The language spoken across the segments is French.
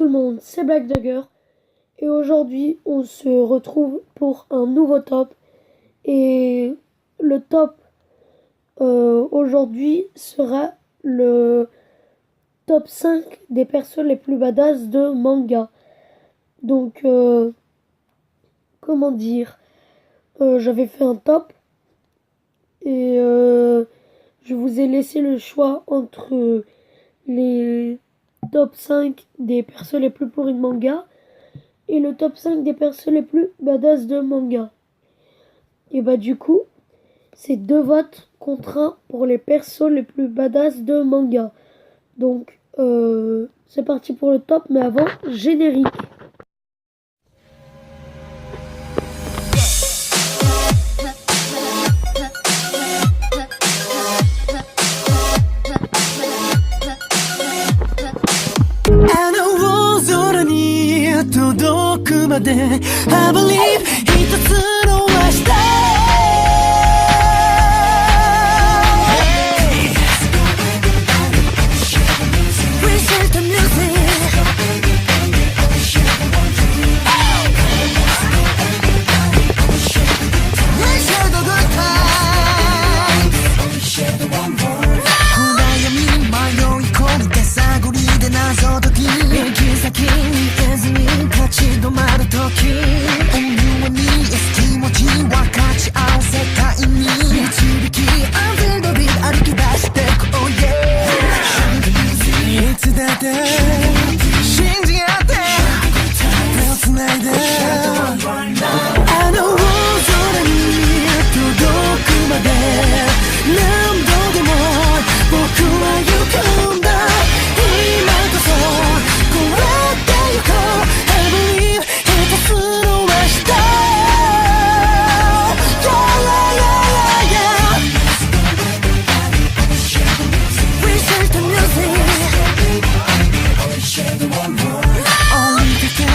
tout le monde, c'est Black Dagger et aujourd'hui on se retrouve pour un nouveau top et le top aujourd'hui sera le top 5 des persos les plus badass de manga. Donc comment dire, j'avais fait un top et je vous ai laissé le choix entre les top 5 des persos les plus pourris de manga et le top 5 des persos les plus badass de manga. Et bah du coup, c'est 2 votes contre 1 pour les persos les plus badass de manga. Donc c'est parti pour le top, mais avant, générique. I believe 一つの明日We share the music We share the good times暗闇に迷い込んで探りで謎解き行き先に得ずに立ち止まる時思いに気持ち分かち合う世界に導きUntil the beat歩き出してこう Yeah いつだって信じ合って手をつないであの大空に届くまで何度でも僕は行くんだ今こそこうやって行こう I believe 一つの明日 Yeah, yeah, yeah, yeah We share the music降りてけ追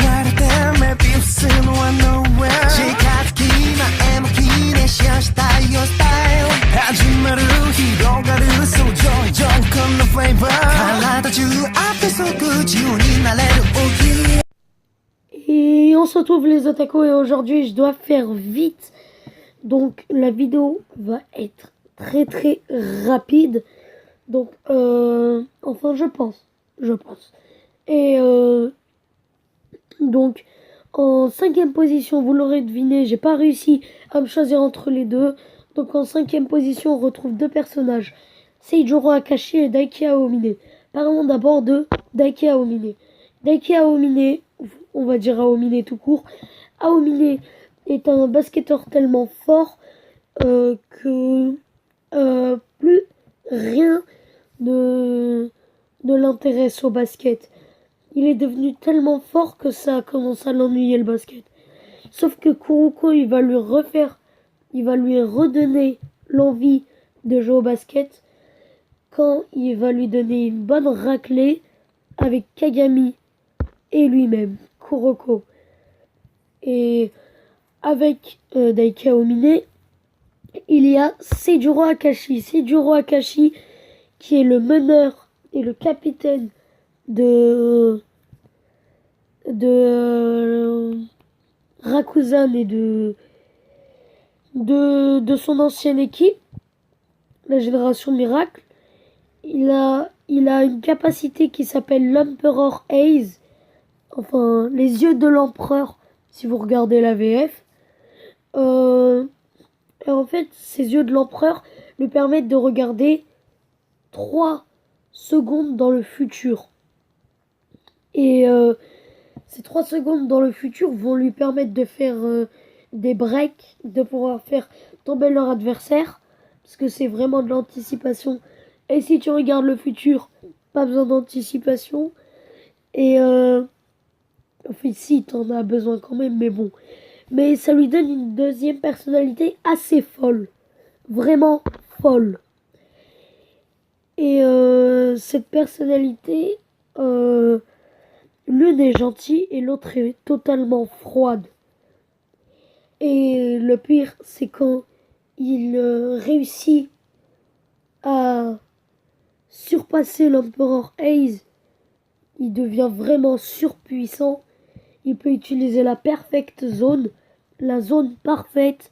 われて目ビスのは nowhere 近づき前向き熱唱したいよスタイル始まる広がるそうジョイジョイこのフレーバー体中あって即自由になれる Oh yeah Et on se retrouve les otaku et aujourd'hui je dois faire vite. Donc la vidéo va être très très rapide. Donc enfin je pense. Et donc en 5e position, vous l'aurez deviné, j'ai pas réussi à me choisir entre les deux. Donc en 5e position on retrouve 2 personnages, Seijuro Akashi et Daiki Aomine. Parlons d'abord de Daiki Aomine. Daiki Aomine, on va dire Aomine tout court. Aomine est un basketteur tellement fort que plus rien ne l'intéresse au basket. Il est devenu tellement fort que ça commence à l'ennuyer le basket. Sauf que Kuroko, il va lui redonner l'envie de jouer au basket quand il va lui donner une bonne raclée avec Kagami et lui-même, Kuroko. Et avec Daiki Aomine, il y a Seijuro Akashi. Seijuro Akashi, qui est le meneur et le capitaine de Rakuzan et de son ancienne équipe, la Génération Miracle. Il a une capacité qui s'appelle l'Emperor Eyes, enfin les yeux de l'empereur si vous regardez la VF. Et en fait, ces yeux de l'empereur lui permettent de regarder 3 secondes dans le futur. Et ces 3 secondes dans le futur vont lui permettre de faire des breaks, de pouvoir faire tomber leur adversaire, parce que c'est vraiment de l'anticipation. Et si tu regardes le futur, pas besoin d'anticipation. Et en fait, si, t'en as besoin quand même, mais bon. Mais ça lui donne une deuxième personnalité assez folle. Vraiment folle. Et cette personnalité, l'une est gentille et l'autre est totalement froide. Et le pire, c'est quand il réussit à surpasser l'Emperor Ace, il devient vraiment surpuissant. Il peut utiliser la perfect zone, la zone parfaite,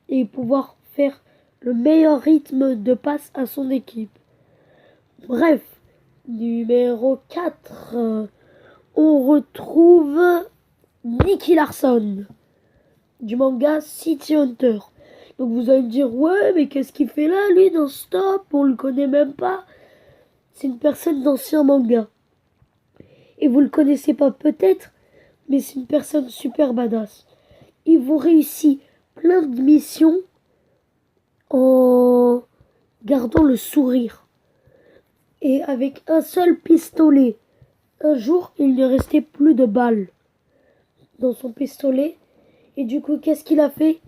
et pouvoir faire le meilleur rythme de passe à son équipe. Bref, numéro 4, on retrouve Nicky Larson du manga City Hunter. Donc vous allez me dire, ouais, mais qu'est-ce qu'il fait là, lui, dans Stop? On le connaît même pas. C'est une personne d'ancien manga. Et vous le connaissez pas peut-être, mais c'est une personne super badass. Il vous réussit plein de missions en gardant le sourire. Et avec un seul pistolet. Un jour, il ne restait plus de balles dans son pistolet. Et du coup, qu'est-ce qu'il a fait?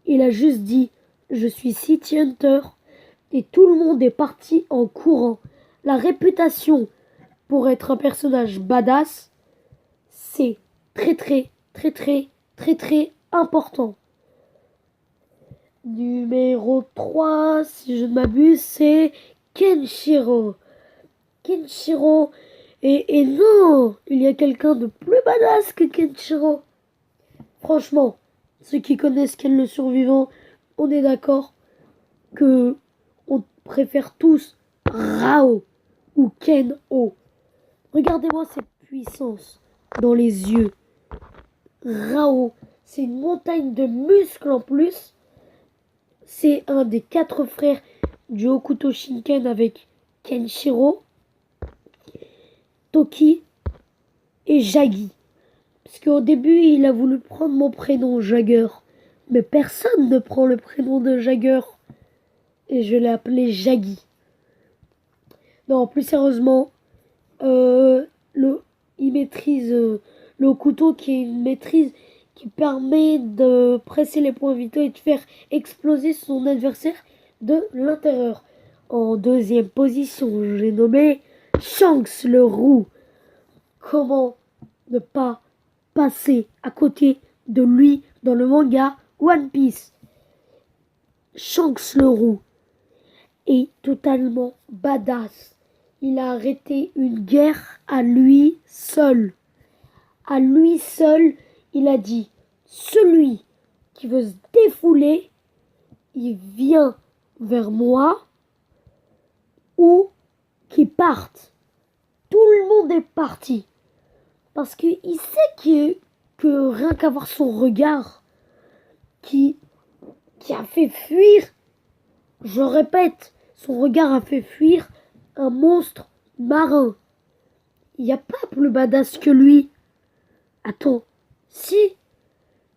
Il a juste dit « Je suis City Hunter » et tout le monde est parti en courant. La réputation pour être un personnage badass, c'est très important. Numéro 3, si je ne m'abuse, c'est Kenshiro. Kenshiro, et non, il y a quelqu'un de plus badass que Kenshiro. Franchement, ceux qui connaissent Ken le Survivant, on est d'accord que on préfère tous Rao ou Ken-O. Regardez-moi cette puissance dans les yeux. Rao, c'est une montagne de muscles en plus. C'est un des 4 frères du Hokuto Shinken avec Kenshiro, Toki et Jagi. Parce qu'au début, il a voulu prendre mon prénom, Jagger. Mais personne ne prend le prénom de Jagger. Et je l'ai appelé Jagi. Non, plus sérieusement, il maîtrise le couteau qui est une maîtrise qui permet de presser les points vitaux et de faire exploser son adversaire de l'intérieur. En deuxième position, j'ai nommé Shanks le roux. Comment ne pas passer à côté de lui dans le manga One Piece? Shanks le roux est totalement badass. Il a arrêté une guerre à lui seul. À lui seul, il a dit, celui qui veut se défouler, il vient vers moi ou qu'il parte. Tout le monde est parti. Parce qu'il sait que rien qu'à voir son regard qui a fait fuir, je répète, son regard a fait fuir un monstre marin. Il n'y a pas plus badass que lui. Attends, si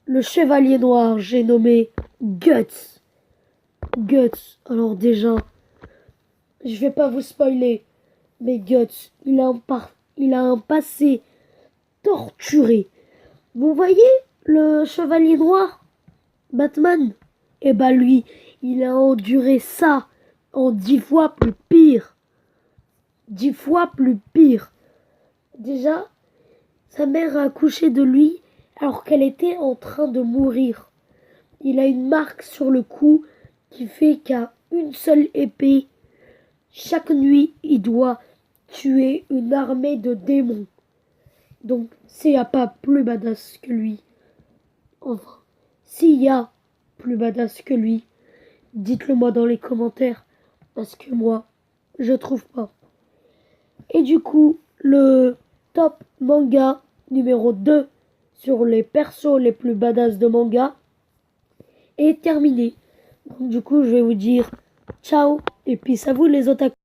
le chevalier noir, j'ai nommé Guts. Guts, alors déjà, je vais pas vous spoiler, mais Guts, il a un passé torturé. Vous voyez le chevalier noir, Batman? Eh ben lui, il a enduré ça en 10 fois plus pire. 10 fois plus pire. Déjà, sa mère a accouché de lui alors qu'elle était en train de mourir. Il a une marque sur le cou qui fait qu'à une seule épée, chaque nuit, il doit tuer une armée de démons. Donc, s'il n'y a pas plus badass que lui, enfin, s'il y a plus badass que lui, dites-le moi dans les commentaires, parce que moi, je trouve pas. Et du coup, le top manga numéro 2 sur les persos les plus badass de manga est terminé. Donc du coup, je vais vous dire ciao et peace à vous les otaku.